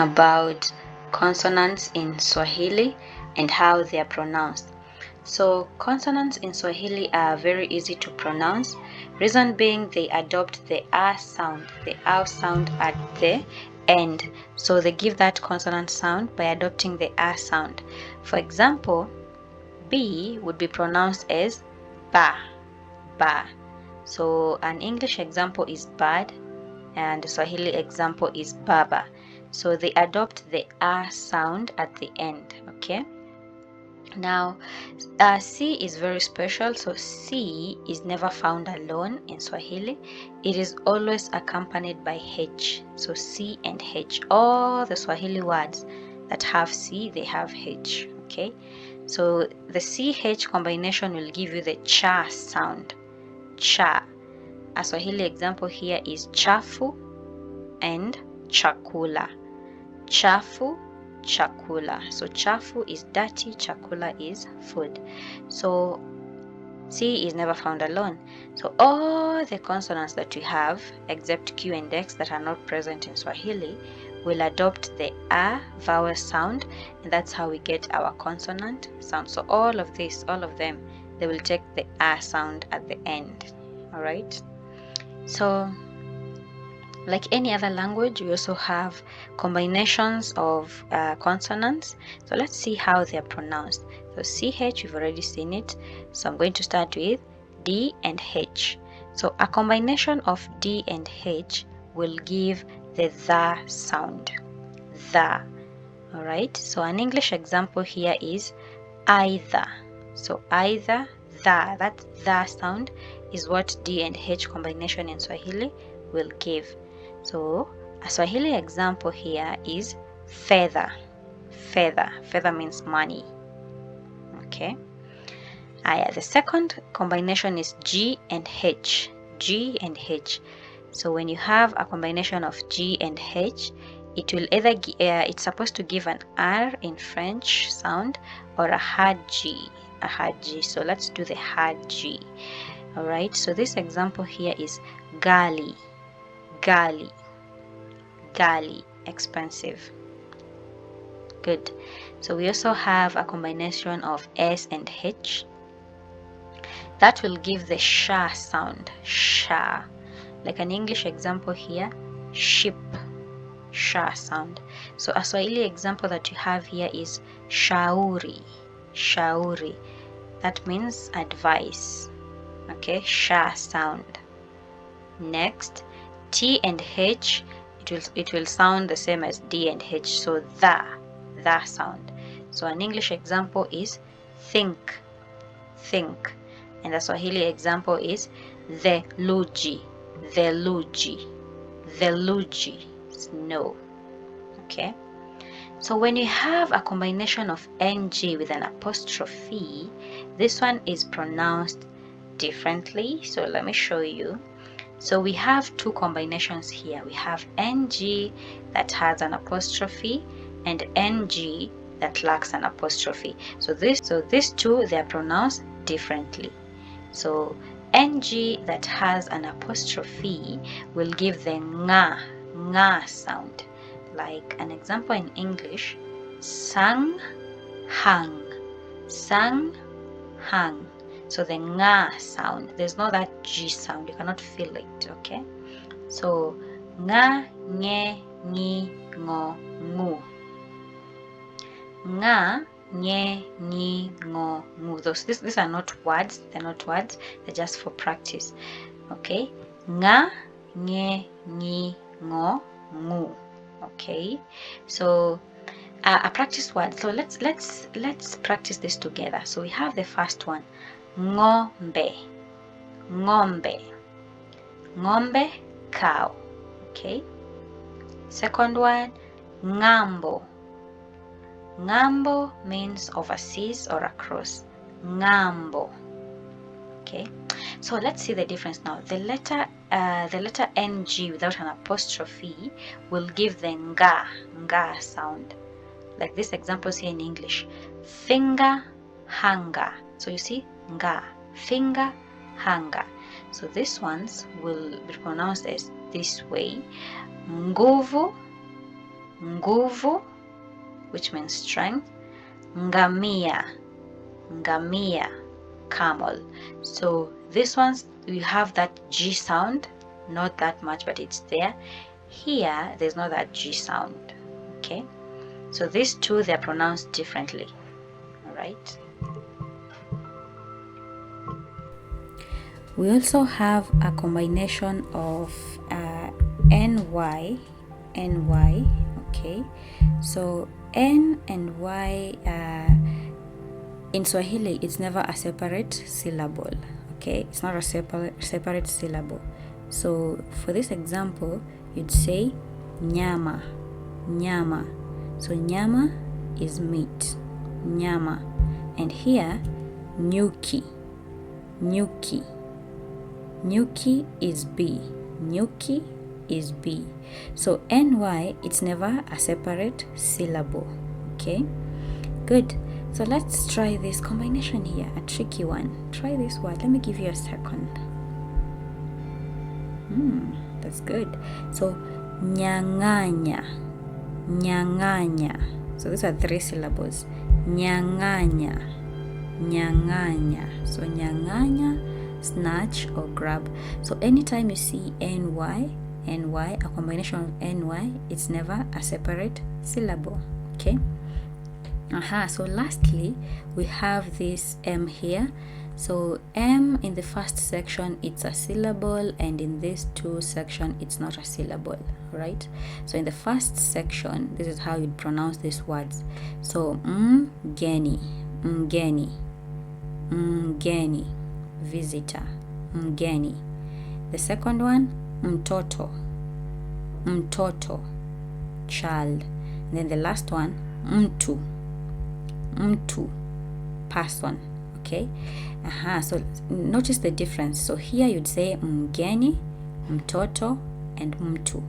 About consonants in Swahili and how they are pronounced. So consonants in Swahili are very easy to pronounce. Reason being, they adopt the R sound, the R sound at the end. So they give that consonant sound by adopting the R sound. For example, B would be pronounced as ba, ba. So an English example is bad, and the Swahili example is baba. So they adopt the R sound at the end. Okay. Now, C is very special. So C is never found alone in Swahili. It is always accompanied by H. So C and H. All the Swahili words that have C, they have H. Okay. So the CH combination will give you the cha sound. Cha. A Swahili example here is chafu and chakula. Chafu, chakula. So chafu is dirty, chakula is food. So C is never found alone. So all the consonants that we have, except Q and X that are not present in Swahili, will adopt the A vowel sound, and that's how we get our consonant sound. So all of them, they will take the A sound at the end. All right. So like any other language, we also have combinations of consonants. So let's see how they are pronounced. So CH, we've already seen it. So I'm going to start with D and H. So a combination of D and H will give the the sound. The. All right. So an English example here is either. So either, that the sound is what D and H combination in Swahili will give. So a Swahili example here is feather. Feather. Feather means money. Okay. The second combination is G and H. G and H. So when you have a combination of G and H, it will either it's supposed to give an R in French sound or a hard G. A hard G. So let's do the hard G. All right. So this example here is gali. Gali. Gali. Expensive. Good. So we also have a combination of S and H. That will give the sha sound. Sha. Like an English example here, ship. Sha sound. So a Swahili example that you have here is shauri. Shauri. That means advice. Okay, sha sound. Next, T and H, it will sound the same as D and H. So the sound. So an English example is think. Think. And the Swahili example is the luji. The luji. The luji. Snow. Okay. So when you have a combination of NG with an apostrophe, this one is pronounced differently. So let me show you. So we have two combinations here. We have NG that has an apostrophe and NG that lacks an apostrophe. So these two, they are pronounced differently. So NG that has an apostrophe will give the nga sound. Like an example in English, sang, hang. Sang, hang. So the nga sound, there's no that G sound, you cannot feel it, okay? So nga, nye, ni, ngo, ngu. Nga, nye, ni, ngo, ngu. These are not words, they're not words, they're just for practice. Okay? Nga, nye, ni, ngo, ngu. Okay? So a practice word. So let's practice this together. So we have the first one. Ng'ombe. Ng'ombe. Ng'ombe, cow. Okay? Second one, ng'ambo. Ng'ambo means overseas or across. Ng'ambo. Okay? So let's see the difference now. The letter NG without an apostrophe will give the nga sound. Like this examples here in English. Finger, hanger. So you see, nga, finger, hanger. So these ones will be pronounced as this way. Nguvu, nguvu, which means strength, ngamia, ngamia, camel. So this one's, we have that G sound, not that much, but it's there. Here, there's not that G sound, okay? So these two, they're pronounced differently, all right? We also have a combination of NY, okay? So N and Y, in Swahili, it's never a separate syllable, okay? It's not a separate syllable. So for this example, you'd say nyama, nyama. So nyama is meat, nyama. And here, nyuki, nyuki. Nyuki is B, nyuki is B. So NY, it's never a separate syllable, okay? Good. So let's try this combination here, a tricky one. Try this word. Let me give you a second. That's good. So nyanganya, nyanganya. So these are 3 syllables. Nyanganya, nyanganya. So nyanganya, snatch or grab. So anytime you see NY, a combination of NY, it's never a separate syllable, okay? So lastly, we have this M here. So M in the first section, it's a syllable, and in these 2 sections, it's not a syllable, right? So in the first section, this is how you'd pronounce these words. So mgeni, mgeni, mgeni, visitor, mgeni. The second one, mtoto, mtoto, child. And then the last one, mtu, mtu, person, okay? So notice the difference. So here you'd say mgeni, mtoto, and mtu.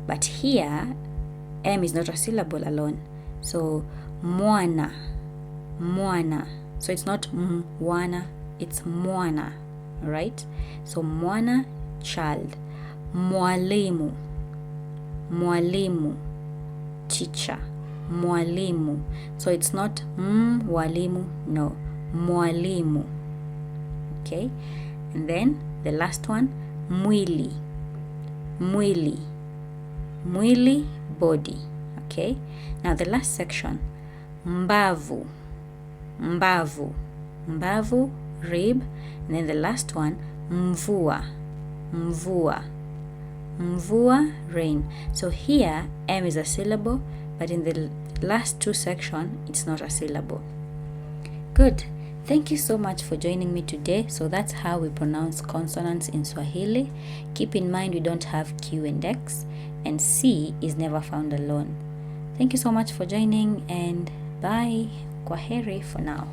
But here, M is not a syllable alone. So mwana, mwana. So it's not mwana, it's mwana, right? So mwana, child. Mwalimu, mwalimu, teacher. Mwalimu. So it's not walimu, no, mwalimu. Okay? And then the last one, mwili, mwili, mwili, body. Okay? Now the last section, mbavu, mbavu, mbavu, rib. And then the last one, mvua, mvua, mvua, rain. So here M is a syllable, but in the last 2 sections, it's not a syllable. Good. Thank you so much for joining me today. So that's how we pronounce consonants in Swahili. Keep in mind we don't have Q and X, and C is never found alone. Thank you so much for joining, and bye. Kwaheri for now.